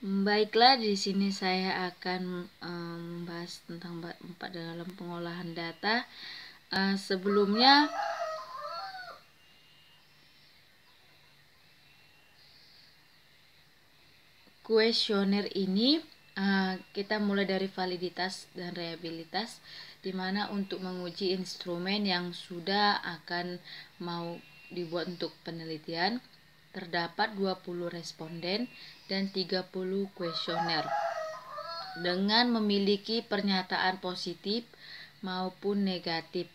Baiklah, di sini saya akan membahas tentang dalam pengolahan data. Sebelumnya kuesioner ini kita mulai dari validitas dan reliabilitas, di mana untuk menguji instrumen yang sudah akan mau dibuat untuk penelitian terdapat 20 responden dan 30 kuesioner dengan memiliki pernyataan positif maupun negatif,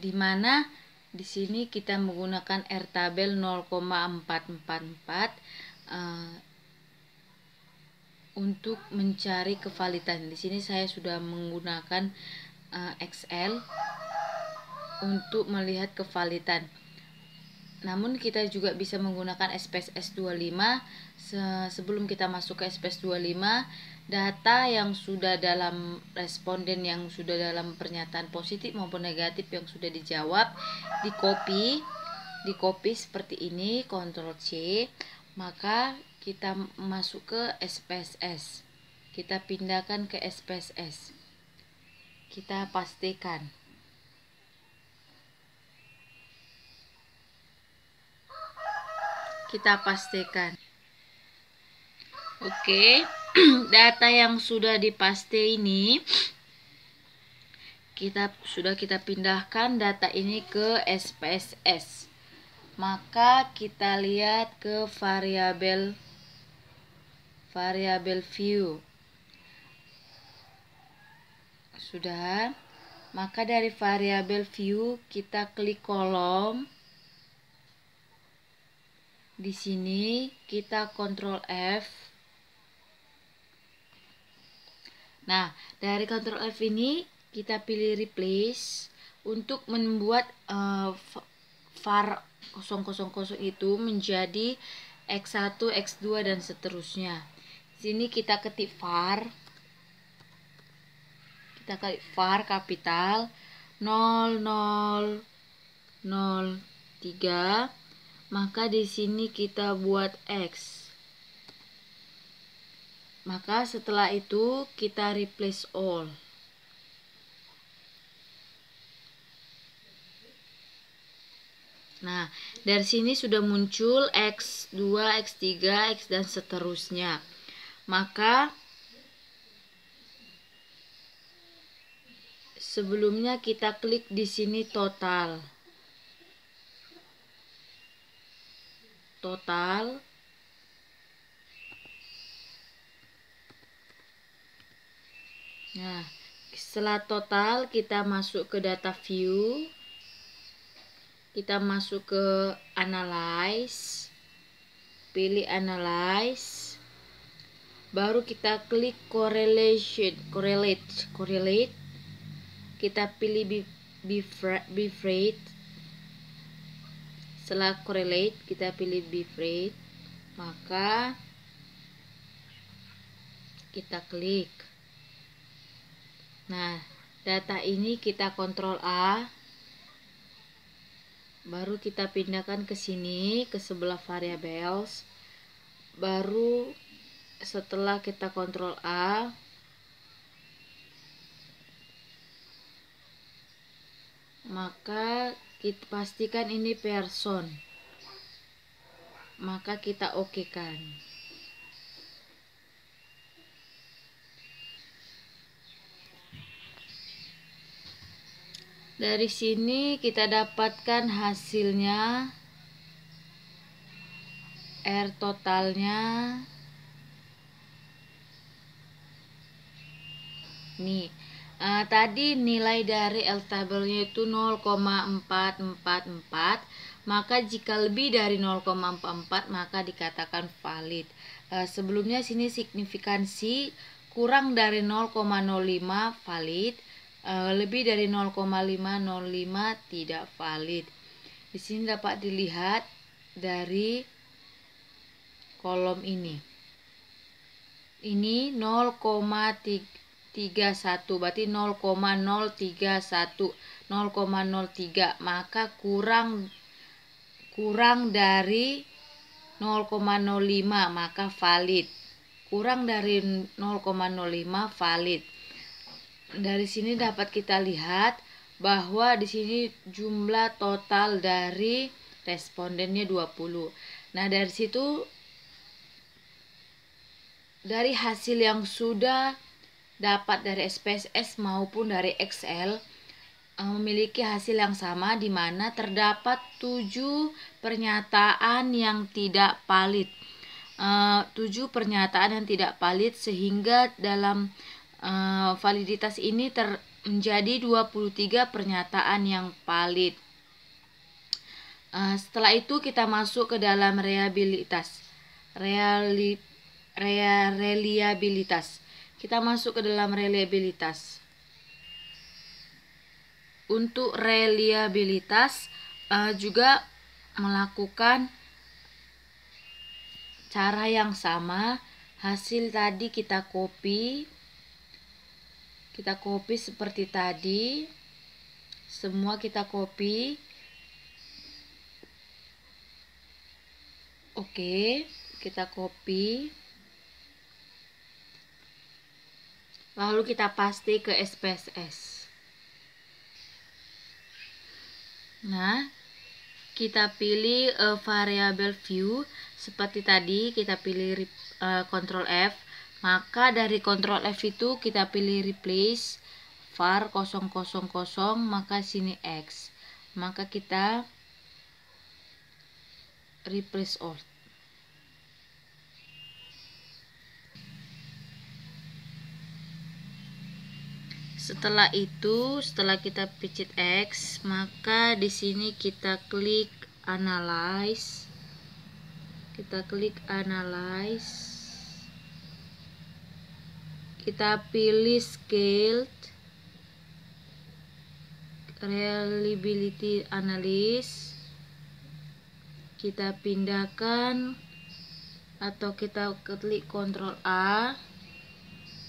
di mana di sini kita menggunakan R-tabel 0,444 untuk mencari kevalidan. Di sini saya sudah menggunakan Excel untuk melihat kevalidan. Namun kita juga bisa menggunakan SPSS 25. Sebelum kita masuk ke SPSS 25, data yang sudah dalam responden yang sudah dalam pernyataan positif maupun negatif yang sudah dijawab di copy seperti ini, Ctrl C, maka kita masuk ke SPSS. Kita pindahkan ke SPSS. Kita pastikan. Oke, data yang sudah dipaste ini sudah kita pindahkan data ini ke SPSS. Maka kita lihat ke variabel view. Sudah. Maka dari variabel view kita klik kolom. Di sini kita Ctrl F. Nah, dari Ctrl F ini kita pilih replace untuk membuat var 000 itu menjadi X1, X2 dan seterusnya. Di sini kita ketik var. Kita ketik var kapital 0003. Maka di sini kita buat X. Maka setelah itu kita replace all. Nah, dari sini sudah muncul X2, X3, X dan seterusnya. Maka sebelumnya kita klik di sini total. Nah, setelah total kita masuk ke data view. Kita masuk ke analyze. Pilih analyze. Baru kita klik correlate. Kita pilih bitrate. Setelah correlate kita pilih bitrate. Maka kita klik. Nah, data ini kita Ctrl A. Baru kita pindahkan ke sini, ke sebelah variables. Baru setelah kita Ctrl A, maka kita pastikan ini person. Maka kita okekan. Dari sini kita dapatkan hasilnya, R totalnya. Nih, tadi nilai dari L tabelnya itu 0,444. Maka jika lebih dari 0,44 maka dikatakan valid. Sebelumnya sini signifikansi kurang dari 0,05 valid. Lebih dari 0,505 tidak valid. Di sini dapat dilihat dari kolom ini. Ini 0,31, berarti 0,031, 0,03, maka kurang dari 0,05 maka valid. kurang dari 0,05 valid. Dari sini dapat kita lihat bahwa di sini jumlah total dari respondennya 20. Nah, dari situ, dari hasil yang sudah dapat dari SPSS maupun dari Excel, memiliki hasil yang sama, di mana terdapat 7 pernyataan yang tidak valid. 7 pernyataan yang tidak valid, sehingga dalam validitas ini menjadi 23 pernyataan yang valid. Setelah itu kita masuk ke dalam reliabilitas. Kita masuk ke dalam reliabilitas. Untuk reliabilitas juga melakukan cara yang sama. Hasil tadi kita copy seperti tadi, semua kita copy. Oke, kita copy, lalu kita paste ke SPSS. Nah, kita pilih variable view seperti tadi, kita pilih Ctrl F. Maka dari Ctrl F itu kita pilih replace var 000, maka sini X. Maka kita replace all. Setelah itu, setelah kita picit X, maka di sini kita klik analyze. Kita pilih scaled reliability analysis. Kita pindahkan atau kita klik Ctrl A,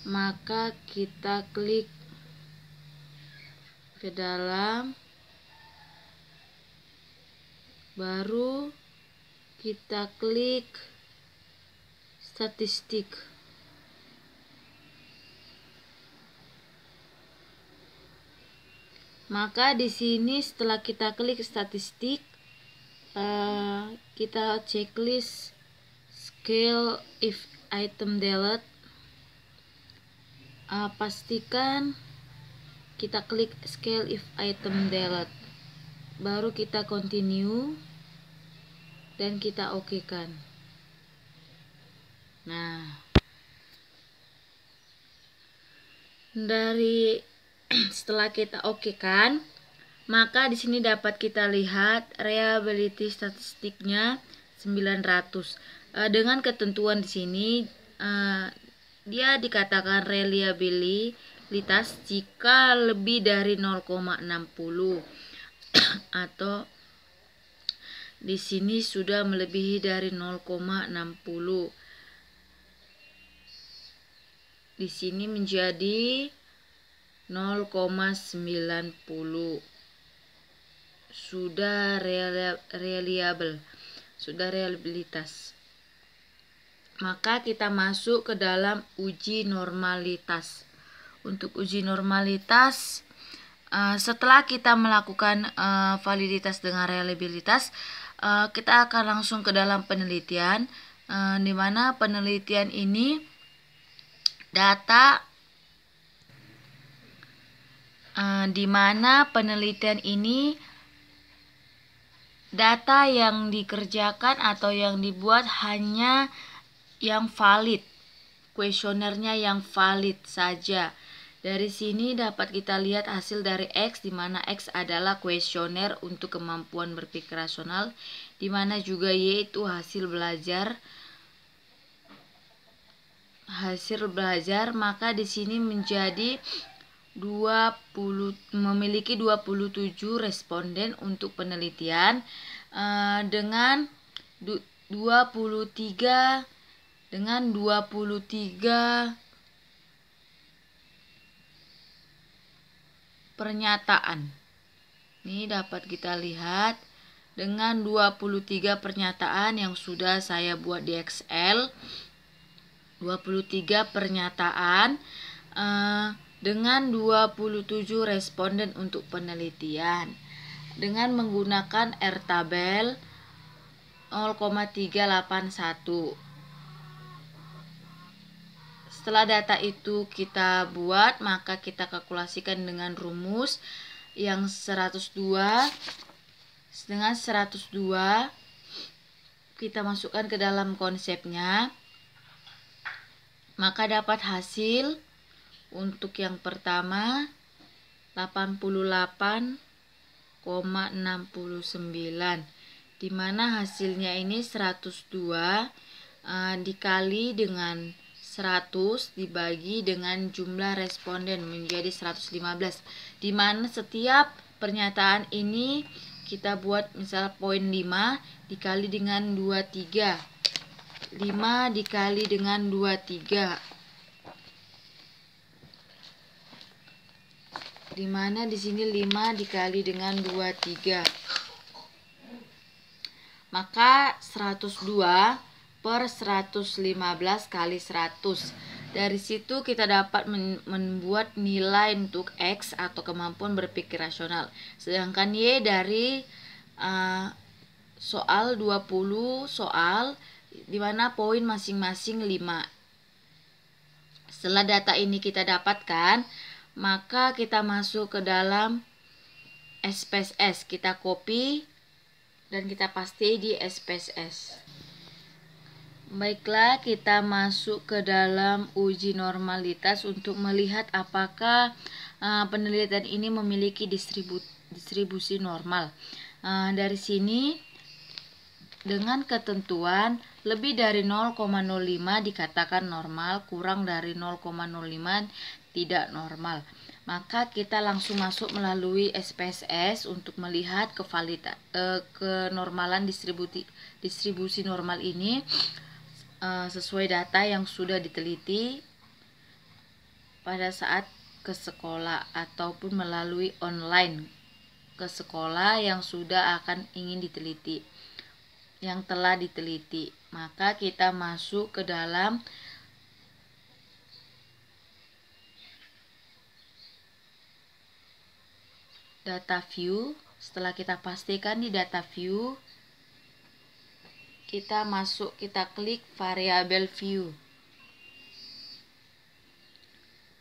maka kita klik ke dalam, baru kita klik statistik. Maka di sini setelah kita klik statistik, kita checklist scale if item delete. Pastikan kita klik scale if item delete, baru kita continue dan kita okekan. Nah, dari setelah kita okekan, maka di sini dapat kita lihat reliability statistiknya 900. Dengan ketentuan di sini, dia dikatakan reliabilitas jika lebih dari 0,60 atau di sini sudah melebihi dari 0,60. Di sini menjadi 0,90. Sudah reliable, sudah reliabilitas. Maka kita masuk ke dalam uji normalitas. Untuk uji normalitas, setelah kita melakukan validitas dengan reliabilitas, kita akan langsung ke dalam penelitian, di mana penelitian ini data, data yang dikerjakan atau yang dibuat hanya yang valid, kuesionernya yang valid saja. Dari sini dapat kita lihat hasil dari X, di mana X adalah kuesioner untuk kemampuan berpikir rasional, di mana juga Y itu hasil belajar. Maka di sini menjadi memiliki 27 responden untuk penelitian, dengan 23 pernyataan. Ini dapat kita lihat dengan 23 pernyataan yang sudah saya buat di Excel. 23 pernyataan dengan 27 responden untuk penelitian dengan menggunakan R-tabel 0,381. Setelah data itu kita buat, maka kita kalkulasikan dengan rumus yang 102. Dengan 102 kita masukkan ke dalam konsepnya, maka dapat hasil untuk yang pertama 88,69, dimana hasilnya ini 102 dikali dengan 100 dibagi dengan jumlah responden menjadi 115, dimana setiap pernyataan ini kita buat misal poin 5 dikali dengan 23, 5 dikali dengan 23, dimana di sini 5 dikali dengan 23, maka 102 per 115 kali 100. Dari situ kita dapat membuat nilai untuk X atau kemampuan berpikir rasional. Sedangkan Y dari soal 20 soal dimana poin masing-masing 5. Setelah data ini kita dapatkan, maka kita masuk ke dalam SPSS. Kita copy dan kita paste di SPSS. Baiklah, kita masuk ke dalam uji normalitas untuk melihat apakah penelitian ini memiliki distribusi normal. Dari sini dengan ketentuan lebih dari 0,05 dikatakan normal, kurang dari 0,05 tidak normal. Maka kita langsung masuk melalui SPSS untuk melihat kenormalan distribusi normal ini sesuai data yang sudah diteliti pada saat ke sekolah ataupun melalui online ke sekolah yang sudah ingin diteliti, yang telah diteliti. Maka kita masuk ke dalam data view. Setelah kita pastikan di data view, kita klik variabel view.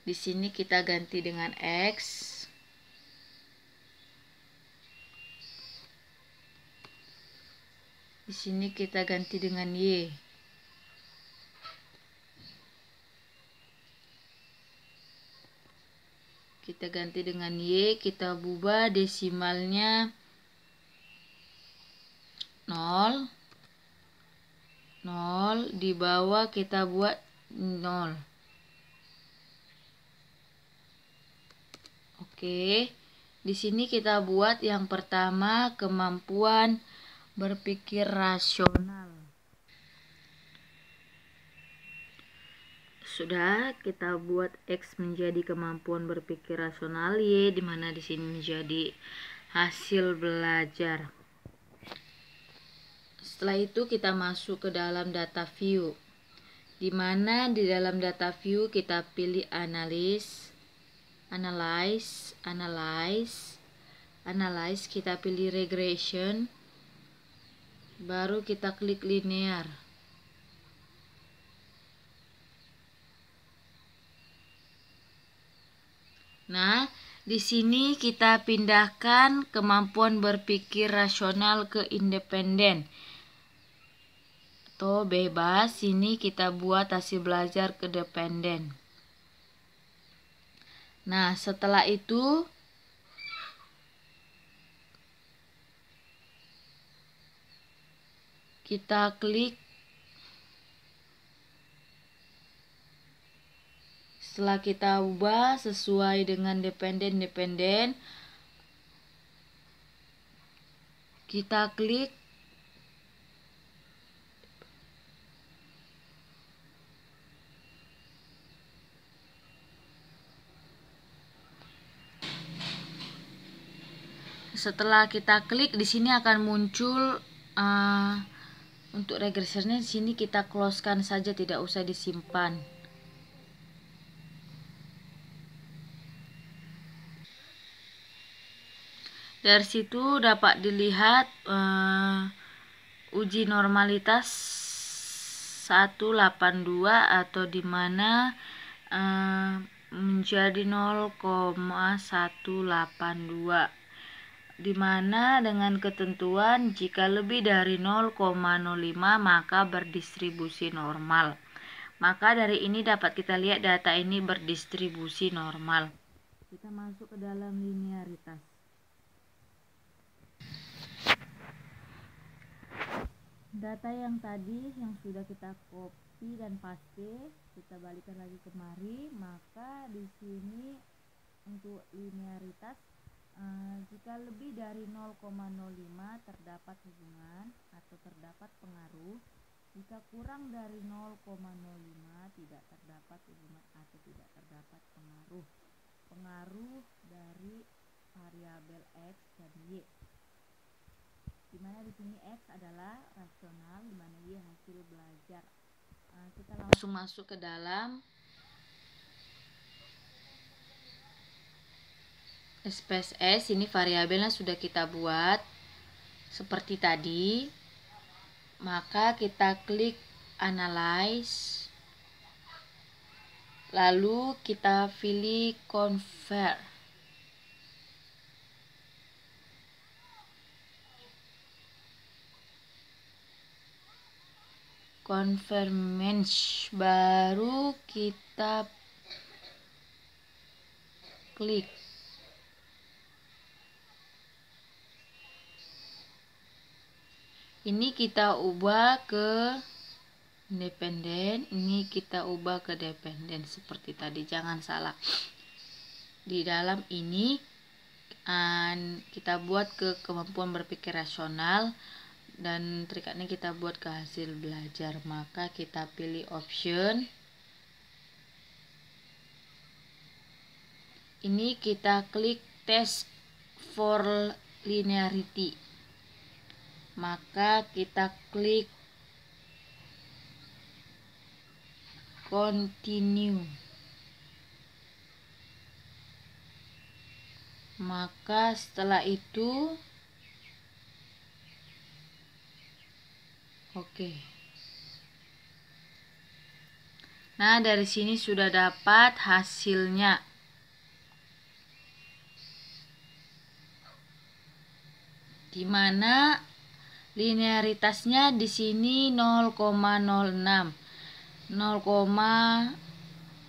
Di sini kita ganti dengan X. Di sini kita ganti dengan Y. Kita ganti dengan Y, kita ubah desimalnya 0. Di bawah kita buat 0. Oke. Di sini kita buat yang pertama kemampuan berpikir rasional. Sudah, kita buat X menjadi kemampuan berpikir rasional, Y dimana di sini menjadi hasil belajar. Setelah itu kita masuk ke dalam data view, dimana di dalam data view kita pilih analyze, kita pilih regression, baru kita klik linear. Nah, di sini kita pindahkan kemampuan berpikir rasional ke independen atau bebas. Sini kita buat hasil belajar ke dependen. Nah, setelah itu kita klik. Setelah kita ubah sesuai dengan dependen, kita klik Setelah kita klik, di sini akan muncul untuk regresernya di sini kita closekan saja, tidak usah disimpan. Dari situ dapat dilihat uji normalitas 182 atau dimana menjadi 0,182, dimana dengan ketentuan jika lebih dari 0,05 maka berdistribusi normal. Maka dari ini dapat kita lihat data ini berdistribusi normal. Kita masuk ke dalam linearitas. Data yang tadi yang sudah kita copy dan paste, kita balikan lagi kemari. Maka di sini untuk linearitas jika lebih dari 0,05 terdapat hubungan atau terdapat pengaruh. Jika kurang dari 0,05 tidak terdapat hubungan atau tidak terdapat pengaruh. Pengaruh dari variabel X dan Y. Dimana di sini X adalah rasional, dimana Y hasil belajar. Kita langsung masuk ke dalam SPSS. Ini variabelnya sudah kita buat seperti tadi. Maka kita klik analyze, lalu kita pilih convert. Convergence, baru kita klik. Ini kita ubah ke independen, ini kita ubah ke dependen seperti tadi, jangan salah. Di dalam ini kita buat ke kemampuan berpikir rasional, dan triknya kita buat ke hasil belajar. Maka kita pilih option. Ini kita klik test for linearity. Maka kita klik continue. Maka setelah itu oke. Nah, dari sini sudah dapat hasilnya. Dimana linearitasnya di sini 0,06.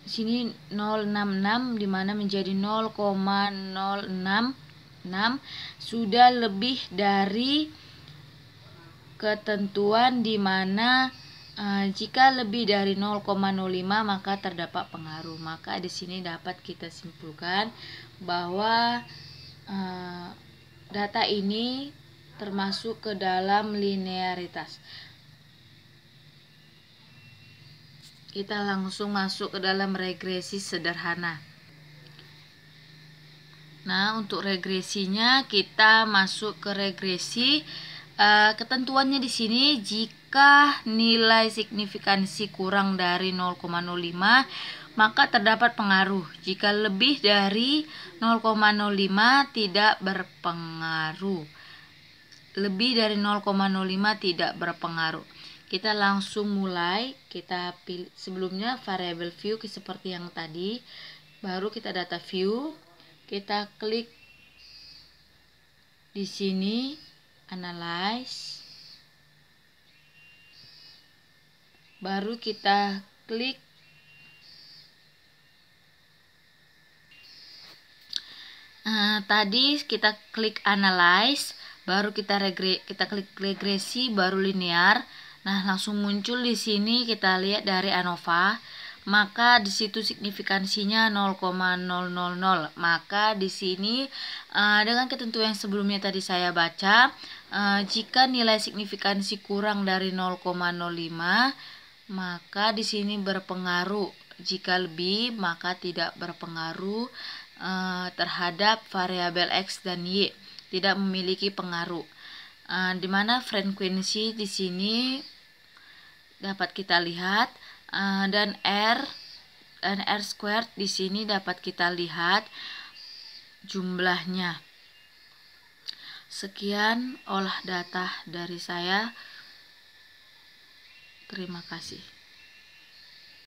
Sini 066, dimana menjadi 0,066, sudah lebih dari ketentuan, dimana jika lebih dari 0,05 maka terdapat pengaruh. Maka di sini dapat kita simpulkan bahwa data ini termasuk ke dalam linearitas. Kita langsung masuk ke dalam regresi sederhana. Nah, untuk regresinya kita masuk ke regresi. Ketentuannya di sini jika nilai signifikansi kurang dari 0,05 maka terdapat pengaruh. Jika lebih dari 0,05 tidak berpengaruh. Lebih dari 0,05 tidak berpengaruh. Kita langsung mulai. Kita pilih sebelumnya variable view seperti yang tadi. Baru kita data view. Kita klik di sini analyze. Baru kita klik tadi kita klik analyze, baru kita klik regresi, baru linear. Nah, langsung muncul di sini kita lihat dari ANOVA. Maka di situ signifikansinya 0,000. Maka di sini dengan ketentuan yang sebelumnya tadi saya baca, jika nilai signifikansi kurang dari 0,05 maka di sini berpengaruh. Jika lebih maka tidak berpengaruh terhadap variabel X dan Y, tidak memiliki pengaruh. Dimana frekuensi di sini dapat kita lihat, dan R squared di sini dapat kita lihat jumlahnya. Sekian olah data dari saya. Terima kasih.